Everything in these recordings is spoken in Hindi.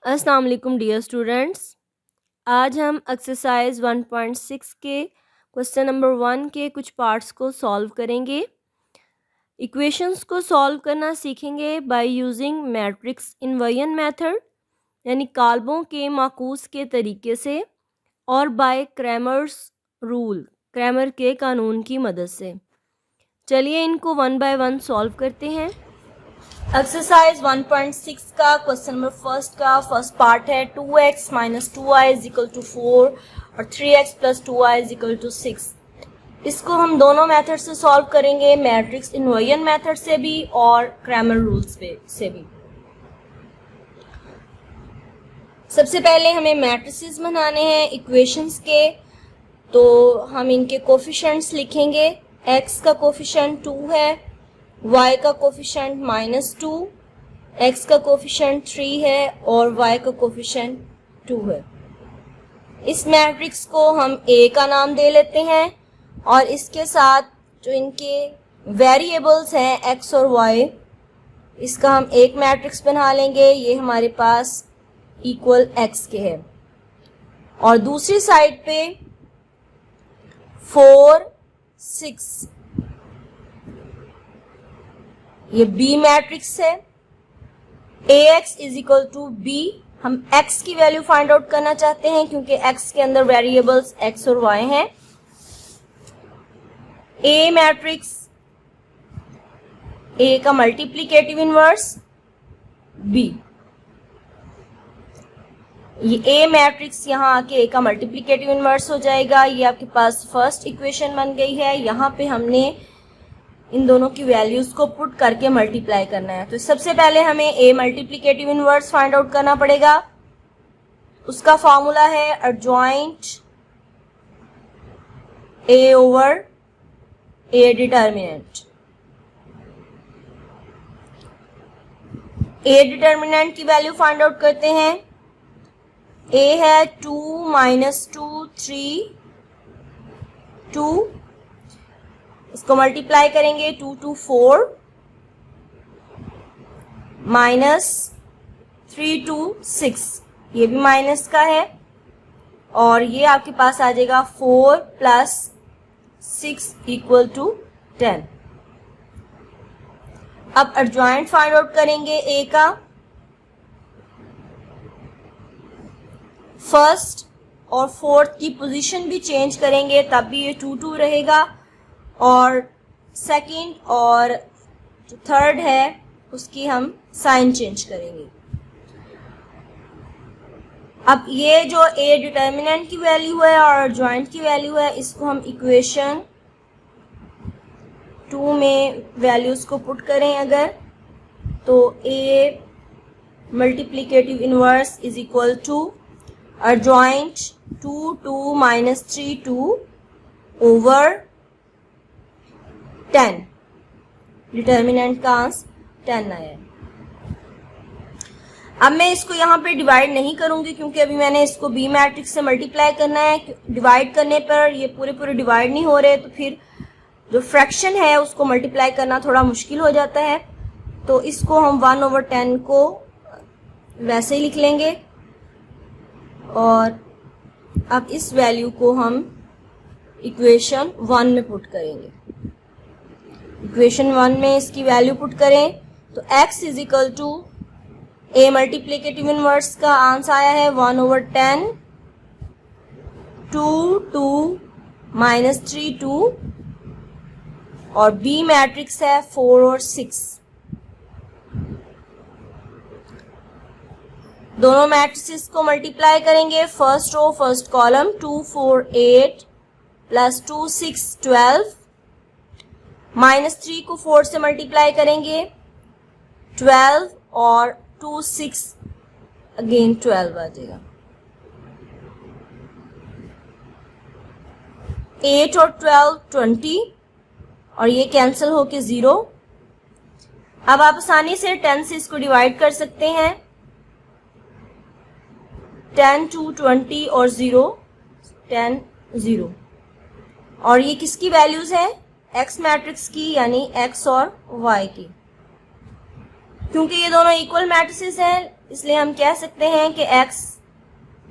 अस्सलाम वालेकुम डियर स्टूडेंट्स। आज हम एक्सरसाइज 1.6 के क्वेश्चन नंबर 1 के कुछ पार्ट्स को सॉल्व करेंगे। इक्वेशंस को सॉल्व करना सीखेंगे by using matrix inversion method यानी काल्बों के माकूस के तरीके से, और बाय क्रैमर्स रूल क्रैमर के कानून की मदद से। चलिए इनको वन बाय वन सॉल्व करते हैं। एक्सरसाइज 1.6 का क्वेश्चन नंबर फर्स्ट पार्ट है 2x minus 2y is equal to 4 और 3x plus 2y is equal to 6। इसको हम दोनों मेथड से सॉल्व करेंगे, मैट्रिक्स इन्वर्जन मेथड से भी और क्रैमर रूल्स से भी। सबसे पहले हमें मैट्रिसेस बनाने हैं इक्वेशंस के, तो हम इनके कोफिशिएंट्स लिखेंगे। x का कोफिशिएंट 2 है, y का कोफिशिएंट -2, x का कोफिशिएंट 3 है और y का कोफिशिएंट 2 है। इस मैट्रिक्स को हम A का नाम दे लेते हैं और इसके साथ जो इनके वेरिएबल्स हैं x और y, इसका हम एक मैट्रिक्स बना लेंगे। ये हमारे पास इक्वल x के है और दूसरी साइड पे 4, 6 ये B मैट्रिक्स है। AX is equal to B। हम X की वैल्यू फाइंड आउट करना चाहते हैं क्योंकि X के अंदर वेरिएबल्स X और Y हैं। A मैट्रिक्स, A का मल्टीप्लिकेटिव इनवर्स B। ये A मैट्रिक्स यहाँ आके A का मल्टीप्लिकेटिव इनवर्स हो जाएगा। ये आपके पास फर्स्ट इक्वेशन बन गई है। यहाँ पे हमने इन दोनों की वैल्यूज को पुट करके मल्टीप्लाई करना है। तो सबसे पहले हमें A multiplicative inverse find out करना पड़ेगा। उसका फॉर्मूला है adjoint A over A determinant. A determinant की वैल्यू फाइंड आउट करते हैं। A है 2 माइनस 2 3 2, इसको मल्टीप्लाई करेंगे 2 2 4 माइनस 3 2 6, ये भी माइनस का है और ये आपके पास आ जाएगा 4 प्लस 6 इक्वल टू 10। अब एडजॉइंट फाइंड आउट करेंगे A का। फर्स्ट और फोर्थ की पोजीशन भी चेंज करेंगे तब भी ये 2 2 रहेगा और सेकंड और जो थर्ड है उसकी हम साइन चेंज करेंगे। अब ये जो A डिटर्मिनेंट की वैल्यू है और जॉइंट की वैल्यू है, इसको हम इक्वेशन 2 में वैल्यूज को पुट करें अगर, तो A multiplicative inverse is equal to adjoint 2 2 minus 3 2 over 10। Determinant का आंसर 10 आया है। अब मैं इसको यहाँ पे डिवाइड नहीं करूंगी क्योंकि अभी मैंने इसको B मैट्रिक्स से मल्टीप्लाई करना है। डिवाइड करने पर ये पूरे डिवाइड नहीं हो रहे, तो फिर जो फ्रैक्शन है उसको मल्टीप्लाई करना थोड़ा मुश्किल हो जाता है। तो इसको हम 1 ओवर 10 को वैसे ही लिख लेंगे और अब इस वैल्यू को हम इक्वेशन 1 में पुट करेंगे। इक्वेशन 1 में इसकी वैल्यू पुट करें तो x is equal to A multiplicative inverse का आंसर आया है 1 ओवर 10 2 2 माइनस 3 2 और B मैट्रिक्स है 4 और 6। दोनों मैट्रिसेस को मल्टीप्लाई करेंगे। First row first column 2 4 8 plus 2 6 12, -3 को 4 से मल्टीप्लाई करेंगे 12 और 2 6 अगेन 12 आ जाएगा। 8 और 12 20 और ये कैंसिल होके 0। अब आप आसानी से 10 से इसको डिवाइड कर सकते हैं। 10 2 20 और 0 10 0 और ये किसकी वैल्यूज है? X मैट्रिक्स की, यानी X और Y की। क्योंकि ये दोनों इक्वल मैट्रिसेस हैं इसलिए हम कह सकते हैं कि x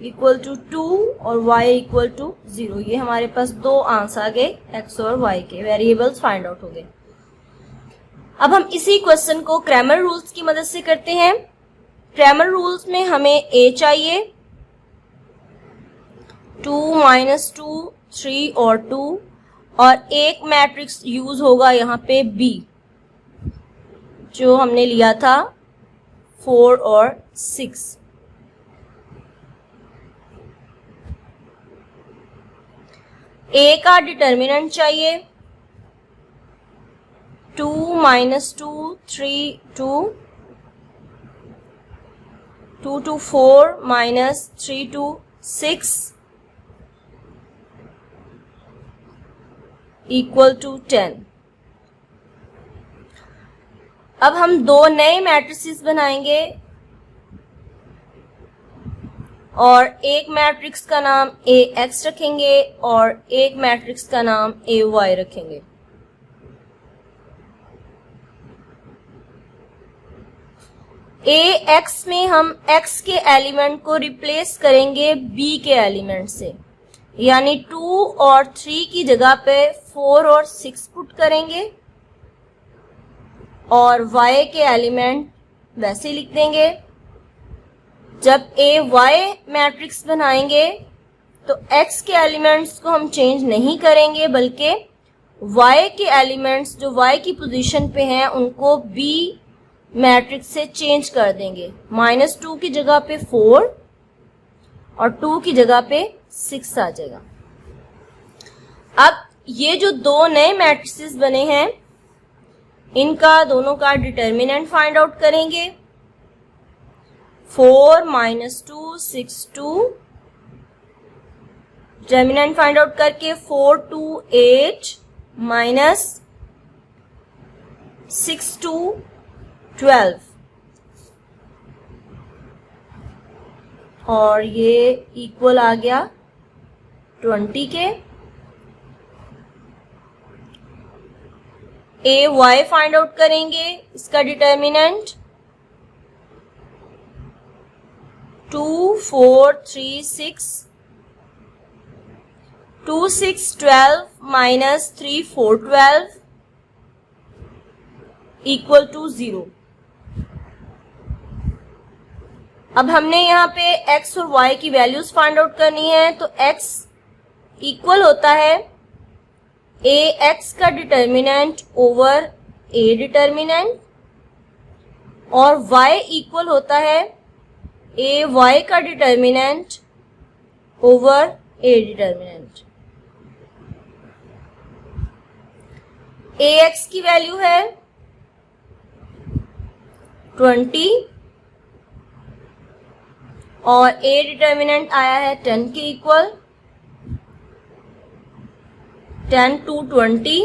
इक्वल टू 2 और y इक्वल टू 0। ये हमारे पास दो आंसर आ गए x और y के, वेरिएबल्स फाइंड आउट हो गए। अब हम इसी क्वेश्चन को क्रैमर रूल्स की मदद से करते हैं। क्रैमर रूल्स में हमें a चाहिए, 2 माइनस 2 3 और 2, और एक मैट्रिक्स यूज होगा यहाँ पे b जो हमने लिया था 4 और 6। a का डिटर्मिनेंट चाहिए, 2 minus 2 3 2, 2 to 4 minus 3 to 6 equal to 10। अब हम दो नए मैट्रिसेस बनाएंगे और एक मैट्रिक्स का नाम ax रखेंगे और एक मैट्रिक्स का नाम ay रखेंगे। ax में हम x के एलिमेंट को रिप्लेस करेंगे b के एलिमेंट से, यानी 2 और 3 की जगह पे 4 और 6 पुट करेंगे और y के एलिमेंट वैसे लिख देंगे। जब ay मैट्रिक्स बनाएंगे तो x के एलिमेंट्स को हम चेंज नहीं करेंगे, बल्कि y के एलिमेंट्स जो y की पोजीशन पे हैं उनको b मैट्रिक्स से चेंज कर देंगे। -2 की जगह पे 4 और 2 की जगह पे 6 आ जाएगा। अब ये जो दो नए मैट्रिसेस बने हैं इनका दोनों का डिटर्मिनेंट फाइंड आउट करेंगे। 4 माइनस 2 6 2, डिटर्मिनेंट फाइंड आउट करके 4 2 8 माइनस 6 2 12, और ये इक्वल आ गया 20 के। ay फाइंड आउट करेंगे, इसका डिटर्मिनेंट 2 4 3 6, 2 6 12 माइनस 3 4 12 इक्वल टू 0। अब हमने यहाँ पे x और y की वैल्यूज फाइंड आउट करनी है, तो x इक्वल होता है ax का डिटर्मिनेंट ओवर a डिटर्मिनेंट, और y इक्वल होता है ay का determinant over a determinant. ax की वैल्यू है 20 और a डिटर्मिनेंट आया है 10 के इक्वल, 10 to 20,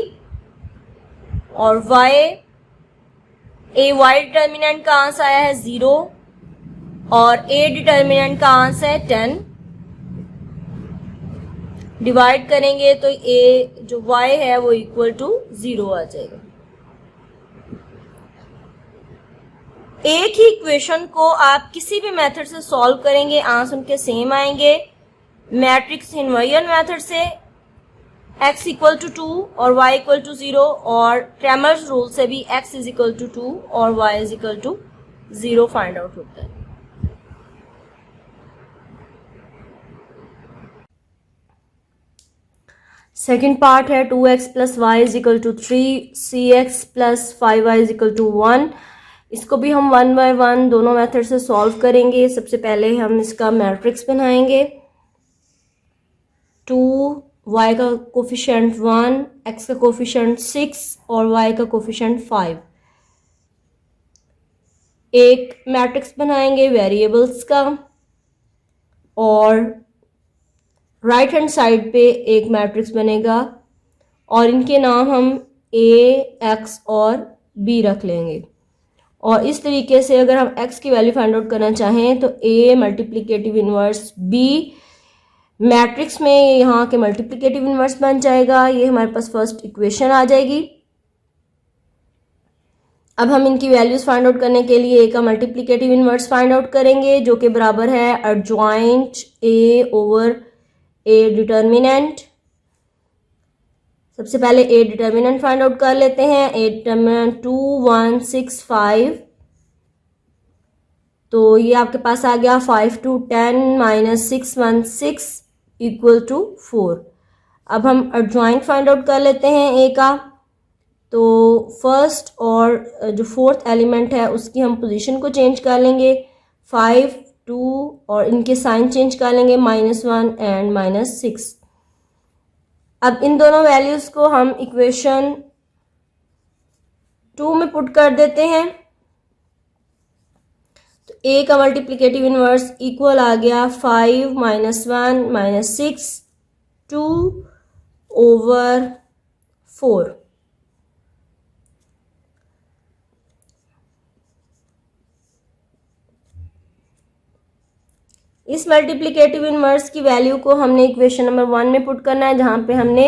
और ay डिटर्मिनेंट का आंसर आया है 0 और a डिटर्मिनेंट का आंसर है 10। डिवाइड करेंगे तो a जो y है वो इक्वल टू 0 आ जाएगा। एक ही इक्वेशन को आप किसी भी मेथड से सॉल्व करेंगे आंसर उनके सेम आएंगे। मैट्रिक्स इन्वर्जन मेथड से x इक्वल टू 2 और y इक्वल टू 0, और क्रैमर्स रूल से भी x इज इक्वल टू 2 और y is equal to 0 find out होता है। सेकेंड पार्ट है 2x plus y is equal to 3, cx plus 5y is equal to 1। इसको भी हम 1 बाय 1 दोनों मेथड से सॉल्व करेंगे। सबसे पहले हम इसका मैट्रिक्स बनाएंगे। 2, y का कोफिशिएंट 1, x का कोफिशिएंट 6 और y का कोफिशिएंट 5। एक मैट्रिक्स बनाएंगे वेरिएबल्स का, और राइट हैंड साइड पे एक मैट्रिक्स बनेगा और इनके नाम हम a, x और b रख लेंगे। और इस तरीके से अगर हम x की वैल्यू फाइंड आउट करना चाहें तो a multiplicative inverse b matrix में यहाँ के मल्टीप्लिकेटिव इनवर्स बन जाएगा। ये हमारे पास फर्स्ट इक्वेशन आ जाएगी। अब हम इनकी वैल्यूज़ फाइंड आउट करने के लिए ए का मल्टीप्लिकेटिव इनवर्स फाइंड आउट करेंगे, जो कि बराबर है adjoint A over A determinant. सबसे पहले ए डिटर्मिनेंट फाइंड आउट कर लेते हैं। ए डिटर्मिनेंट 2 1 6 5, तो ये आपके पास आ गया 5 2 10 माइनस 6 1 6 इक्वल टू 4। अब हम एडजॉइंट फाइंड आउट कर लेते हैं ए का। तो फर्स्ट और जो फोर्थ एलिमेंट है उसकी हम पोजीशन को चेंज कर लेंगे, 5 2, और इनके साइन चेंज कर लेंगे, -1 एंड -6। अब इन दोनों वैल्यूज को हम इक्वेशन 2 में पुट कर देते हैं। तो ए का मल्टीप्लिकेटिव इनवर्स इक्वल आ गया 5 -1 -6 2 ओवर 4। इस मल्टीप्लिकेटिव इनवर्स की वैल्यू को हमने इक्वेशन नंबर 1 में पुट करना है, जहां पे हमने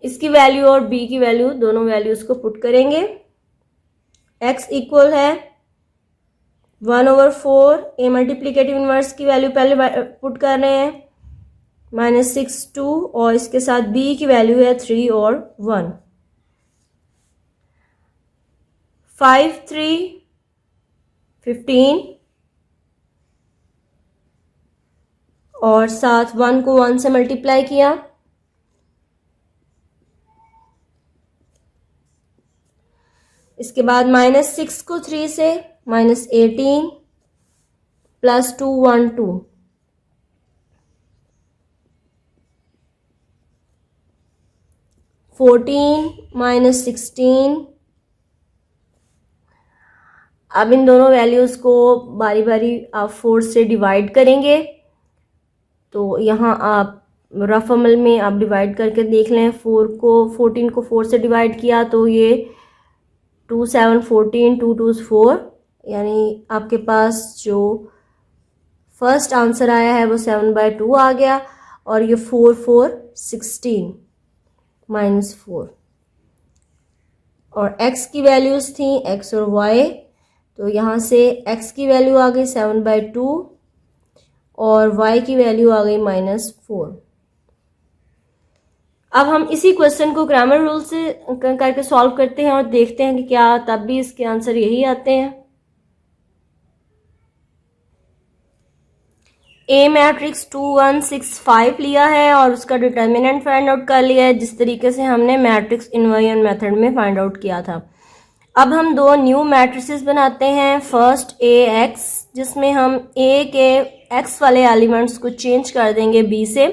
इसकी वैल्यू और बी की वैल्यू दोनों वैल्यूज को पुट करेंगे। x इक्वल है 1/4। ए मल्टीप्लिकेटिव इनवर्स की वैल्यू पहले पुट कर रहे हैं, -6 2, और इसके साथ b की वैल्यू है 3 और 1। 5 3 15, और साथ 1 को 1 से मल्टीप्लाई किया, इसके बाद -6 को 3 से, -18 +2 1 2, 14 -16। अब इन दोनों वैल्यूज को बारी बारी आप 4 से डिवाइड करेंगे। तो यहाँ आप रफ अमल में आप डिवाइड करके देख लें। 14 को 4 से डिवाइड किया तो ये 2 7 14, 2 2 4, यानी आपके पास जो फर्स्ट आंसर आया है वो 7/2 आ गया, और ये 4 4 16 -4। और x की वैल्यूज थी x और y, तो यहाँ से x की वैल्यू आ गई 7/2 और y की वैल्यू आ गई -4। अब हम इसी क्वेश्चन को ग्रामर रूल से करके सॉल्व करते हैं और देखते हैं कि क्या तब भी इसके आंसर यही आते हैं। ए मैट्रिक्स 2 1 6 5 लिया है और उसका डिटर्मिनेंट फाइंड आउट कर लिया है, जिस तरीके से हमने मैट्रिक्स इन्वर्जन मेथड में फाइंड आउट किया था। अब हम दो न्यू मैट्रिसेस बनाते हैं। फर्स्ट AX, जिसमें हम A के X वाले एलिमेंट्स को चेंज कर देंगे B से।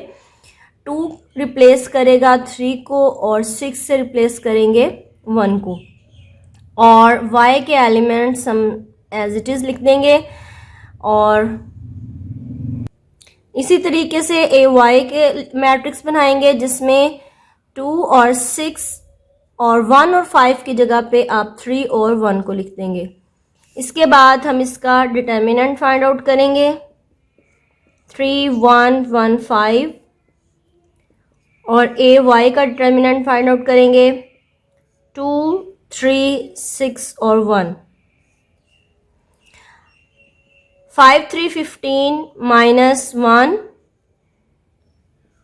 2 रिप्लेस करेगा 3 को और 6 से रिप्लेस करेंगे 1 को, और Y के एलिमेंट्स हम एज इट इज़ लिख देंगे। और इसी तरीके से AY के मैट्रिक्स बनाएंगे, जिसमें 2 और 6 और 1 और 5 की जगह पे आप 3 और 1 को लिख देंगे। इसके बाद हम इसका डिटर्मिनेंट फाइंड आउट करेंगे। 3 1 1 5, और AY का डिटर्मिनेंट फाइंड आउट करेंगे 2 3 6 और 1। 5 3 15 -1,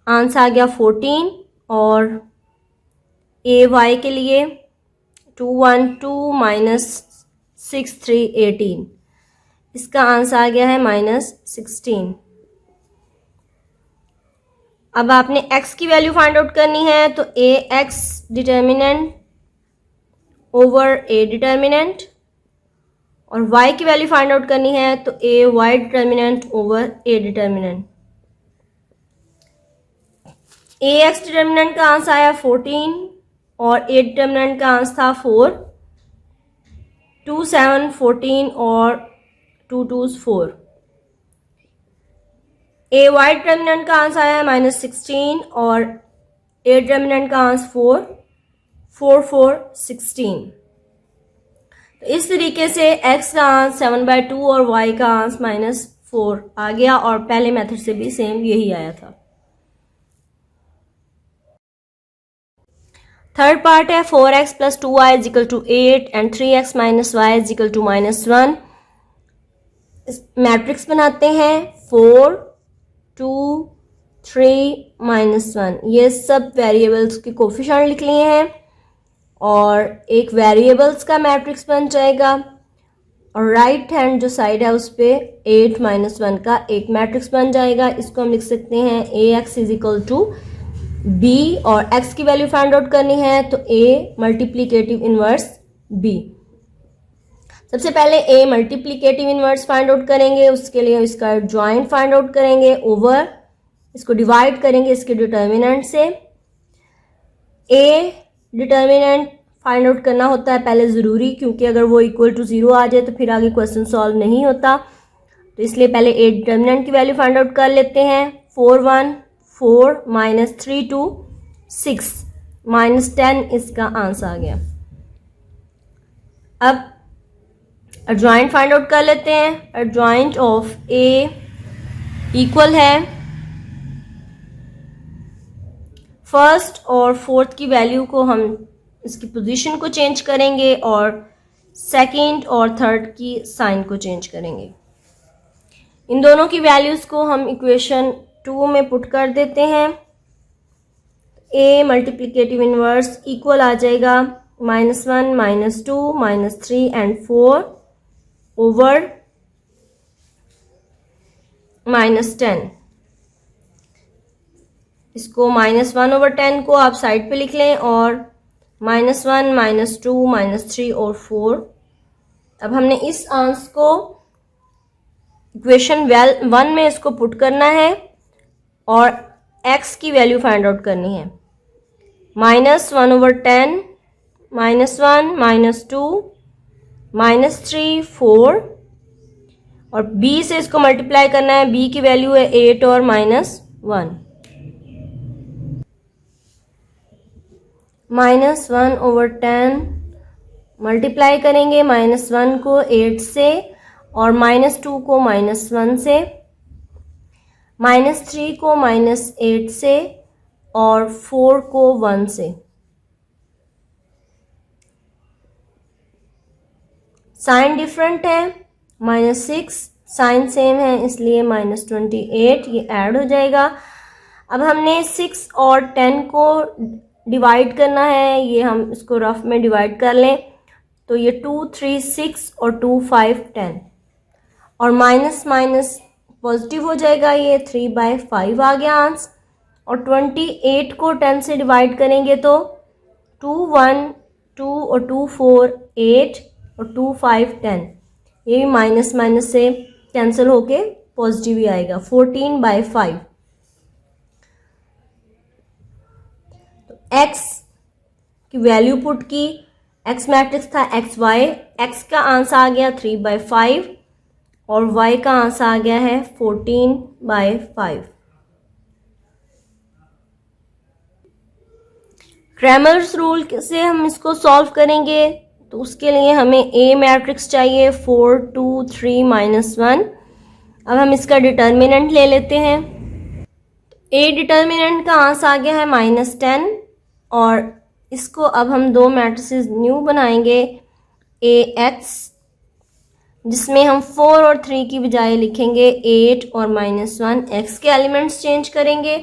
आंसर आ गया 14। और AY के लिए 2 1 2 -6 3 18, इसका आंसर आ गया है -16। अब आपने x की वैल्यू फाइंड आउट करनी है, तो AX determinant over A determinant, और y की वैल्यू फाइंड आउट करनी है तो AY determinant over A determinant. AX determinant का आंसर आया 14 और A डिटर्मिनेंट का आंसर था 4। 2 7 14 और 2 2 4। AY डिटर्मिनेंट का आंसर आया -16 और A डिटर्मिनेंट का आंसर 4 4 4 16। तो इस तरीके से x का आंसर 7/2 और y का आंसर -4 आ गया, और पहले मेथड से भी सेम यही आया था। थर्ड पार्ट है 4x plus 2y is equal to 8 and 3x minus y is equal to -1। Matrix बनाते हैं 4 2 3 -1। ये सब वेरिएबल्स के कोफिशिएंट लिख लिए हैं और एक वेरिएबल्स का मैट्रिक्स बन जाएगा और राइट हैंड जो साइड है उस पे 8 -1 का एक मैट्रिक्स बन जाएगा। इसको हम लिख सकते हैं ax is equal to b और x की वैल्यू फाइंड आउट करनी है तो a मल्टीप्लीकेटिव इनवर्स b। सबसे पहले a multiplicative inverse find out करेंगे, उसके लिए इसका ज्वाइंट फाइंड आउट करेंगे ओवर, इसको डिवाइड करेंगे इसके डिटर्मिनेंट से। a डिटर्मिनेंट फाइंड आउट करना होता है पहले ज़रूरी, क्योंकि अगर वो इक्वल टू 0 आ जाए तो फिर आगे क्वेश्चन सॉल्व नहीं होता, तो इसलिए पहले a डिटर्मिनेंट की वैल्यू फाइंड आउट कर लेते हैं। 4 1 4 -3 2 6 -10 इसका आंसर आ गया। अब एडजॉइंट फाइंड आउट कर लेते हैं। एडजॉइंट ऑफ a इक्वल है फर्स्ट और फोर्थ की वैल्यू को हम इसकी पोजीशन को चेंज करेंगे और सेकंड और थर्ड की साइन को चेंज करेंगे। इन दोनों की वैल्यूज़ को हम इक्वेशन 2 में पुट कर देते हैं। a मल्टीप्लिकेटिव इनवर्स इक्वल आ जाएगा -1 -2 -3 एंड 4 ओवर -10। इसको -1/10 को आप साइड पे लिख लें और -1 -2 -3 और 4। अब हमने इस आंसर को इक्वेशन 1 में इसको पुट करना है और x की वैल्यू फाइंड आउट करनी है। -1/10 -1 -2 -3 4 और b से इसको मल्टीप्लाई करना है। b की वैल्यू है 8 और -1। -1/10 मल्टीप्लाई करेंगे -1 को 8 से और -2 को -1 से, -3 को -8 से और 4 को 1 से। साइन डिफरेंट है, -6 साइन सेम है इसलिए -28 ये ऐड हो जाएगा। अब हमने 6 और 10 को डिवाइड करना है, ये हम इसको रफ में डिवाइड कर लें तो ये 2 3 6 और 2 5 10 और माइनस माइनस पॉजिटिव हो जाएगा, ये 3/5 आ गया आंसर। और 28 को 10 से डिवाइड करेंगे तो 2 1 2 और 2 4 8 और 2 5 10, ये भी माइनस माइनस से कैंसिल होके पॉजिटिव ही आएगा 14/5। x की वैल्यू पुट की, x मैट्रिक्स था xy, x का आंसर आ गया 3/5 और y का आंसर आ गया है 14/5। क्रैमर्स रूल से हम इसको सॉल्व करेंगे तो उसके लिए हमें A मैट्रिक्स चाहिए 4 2 3 -1। अब हम इसका डिटर्मिनेंट ले लेते हैं। A डिटर्मिनेंट का आंसर आ गया है -10 और इसको अब हम दो मैट्रिसेस न्यू बनाएंगे AX, जिसमें हम 4 और 3 की बजाय लिखेंगे 8 और -1। X के एलिमेंट्स चेंज करेंगे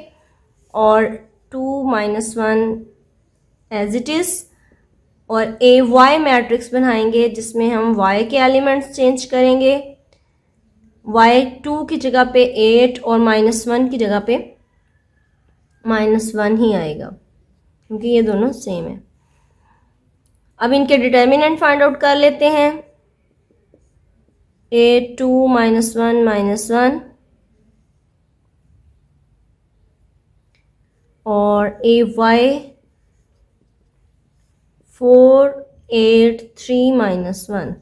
और 2 -1 एज इट इज़, और AY मैट्रिक्स बनाएंगे जिसमें हम Y के एलिमेंट्स चेंज करेंगे। Y 2 की जगह पे 8 और -1 की जगह पे -1 ही आएगा क्योंकि ये दोनों सेम है। अब इनके डिटर्मिनेंट फाइंड आउट कर लेते हैं। A2 -1 -1 और AY 4 8 3 -1।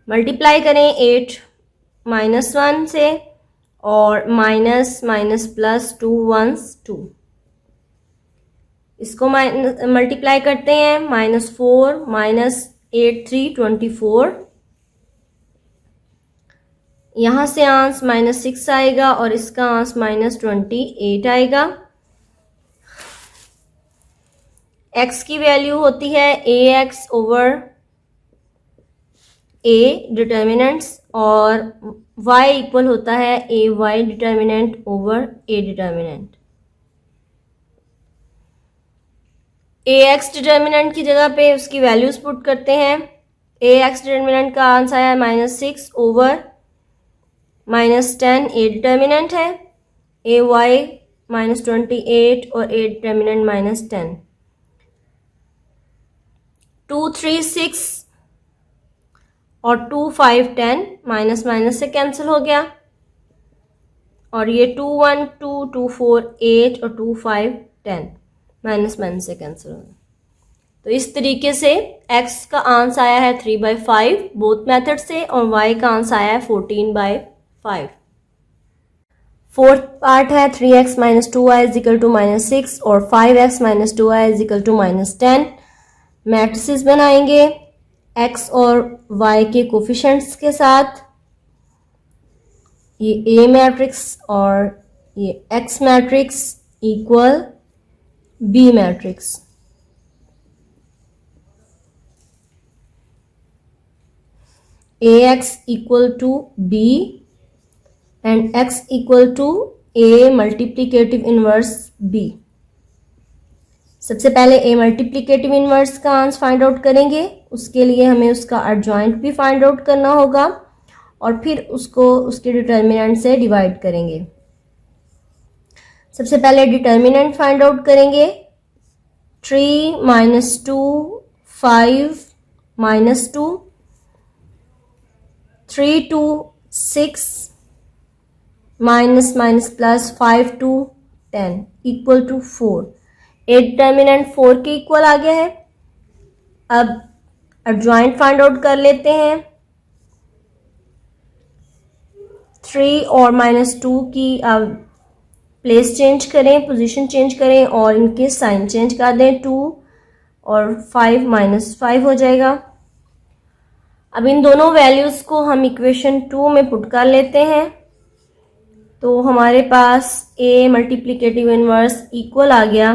मल्टीप्लाई करें 8 -1 से और माइनस माइनस प्लस 2 1s 2, इसको मल्टीप्लाई करते हैं। -4 -8 3 24, यहाँ से आंसर -6 आएगा और इसका आंसर -28 आएगा। x की वैल्यू होती है ax ओवर a डिटर्मिनेंट्स और y इक्वल होता है ay determinant over a determinant. ax determinant की जगह पे उसकी वैल्यूज पुट करते हैं। ax डिटर्मिनेंट का आंसर आया -6 ओवर -10 a डिटर्मिनेंट है, ay -28 और a डिटर्मिनेंट -10। 2 3 6 और 2 5 10 माइनस माइनस से कैंसिल हो गया और ये 2 1 2 2 4 8 और 2 5 10 माइनस माइनस से कैंसिल हो गया। तो इस तरीके से x का आंसर आया है 3/5 बोथ मेथड से और y का आंसर आया है 14/5। फोर्थ पार्ट है 3x - 2y = -6 और 5x - 2y = -10। मैट्रिसेस बनाएंगे x और y के कोफिशिएंट्स के साथ। ये A मैट्रिक्स और ये x matrix equal B matrix. ax equal to b and x equal to a multiplicative inverse b। सबसे पहले a मल्टीप्लिकेटिव इनवर्स का आंसर फाइंड आउट करेंगे, उसके लिए हमें उसका एडजॉइंट भी फाइंड आउट करना होगा और फिर उसको उसके डिटर्मिनेंट से डिवाइड करेंगे। सबसे पहले डिटर्मिनेंट फाइंड आउट करेंगे। 3 - 2 5 -2 3 2 6 minus minus plus 5 2 10 equal to 4। A determinant 4 के इक्वल आ गया है। अब एडजॉइंट फाइंड आउट कर लेते हैं। 3 और -2 की प्लेस चेंज करें, पोजीशन चेंज करें और इनके साइन चेंज कर दें। 2 और 5 -5 हो जाएगा। अब इन दोनों वैल्यूज को हम इक्वेशन 2 में पुट कर लेते हैं तो हमारे पास a मल्टीप्लिकेटिव इनवर्स इक्वल आ गया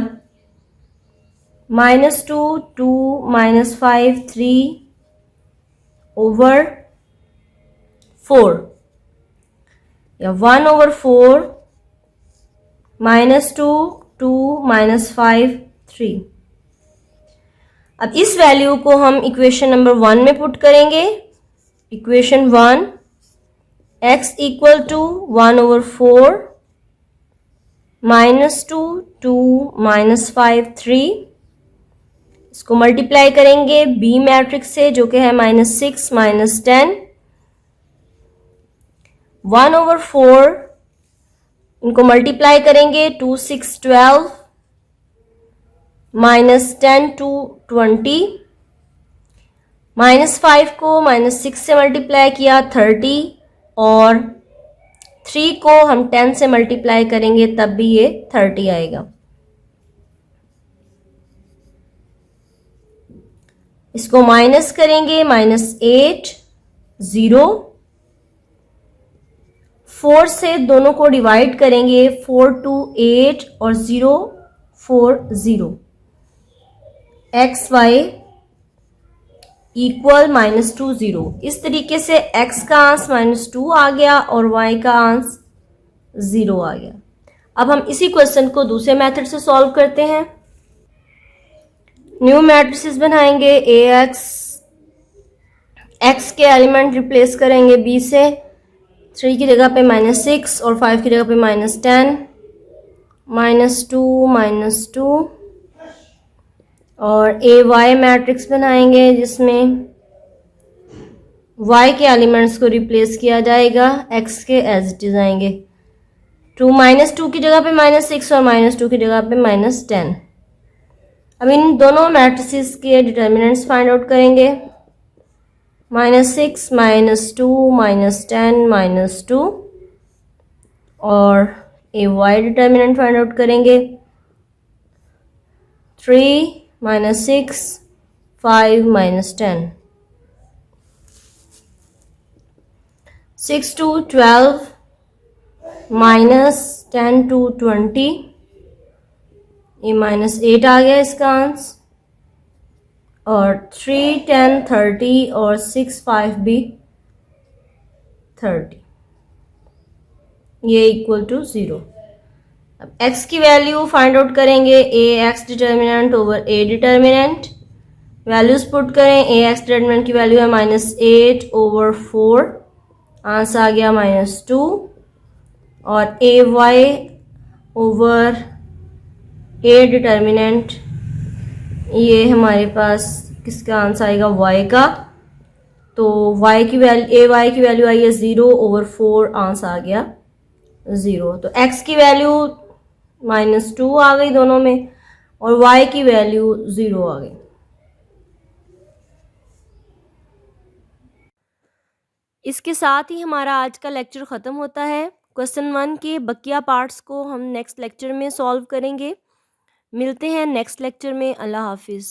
-2 2 -5 3 ओवर 4 या 1/4 -2 2 -5 3। अब इस वैल्यू को हम इक्वेशन नंबर 1 में पुट करेंगे। Equation 1 x equal to 1/4 -2 2 -5 3। इसको मल्टीप्लाई करेंगे b मैट्रिक्स से जो कि है -6 -10। 1/4 इनको मल्टीप्लाई करेंगे 2 6 12 -10 2 20। -5 को -6 से मल्टीप्लाई किया 30 और 3 को हम 10 से मल्टीप्लाई करेंगे तब भी ये 30 आएगा। इसको माइनस करेंगे -8 0। 4 से दोनों को डिवाइड करेंगे 4 2 8 और 0 4 0। XY equal -2 0। इस तरीके से x का आंसर -2 आ गया और y का आंसर 0 आ गया। अब हम इसी क्वेश्चन को दूसरे मेथड से सॉल्व करते हैं। न्यू मैट्रिसेस बनाएंगे। x के एलिमेंट रिप्लेस करेंगे b से। 3 की जगह पे -6 और 5 की जगह पे -10 -2 -2 और ay मैट्रिक्स बनाएंगे जिसमें y के एलिमेंट्स को रिप्लेस किया जाएगा, x के एज इट इज आएंगे। 2 -2 की जगह पे -6 और -2 की जगह पे -10। अब इन दोनों मैट्रिसेस के डिटर्मिनेंट्स फाइंड आउट करेंगे। -6 -2 -10 -2 और ay डिटर्मिनेंट फाइंड आउट करेंगे। 3 -6 5 -10। 6 to 12 -10 to 20। ये -8 आ गया इसका आंसर। और 3, 10, 30 और 6, 5 भी 30, ये इक्वल टू 0। अब x की वैल्यू फाइंड आउट करेंगे, A x determinant over A determinant. Values put करें, ए एक्स डिटर्मिनेंट की वैल्यू है -8 ओवर 4, आंसर आ गया -2, और A y over A determinant, ये हमारे पास किसका आंसर आएगा, y का। तो y की वैल्यू, ए वाई की वैल्यू आई है 0 ओवर 4, आंसर आ गया 0। तो x की वैल्यू -2 आ गई दोनों में, और y की वैल्यू 0 आ गई। इसके साथ ही हमारा आज का लेक्चर ख़त्म होता है। क्वेश्चन 1 के बकिया पार्ट्स को हम नेक्स्ट लेक्चर में सॉल्व करेंगे। मिलते हैं नेक्स्ट लेक्चर में। अल्लाह हाफिज़।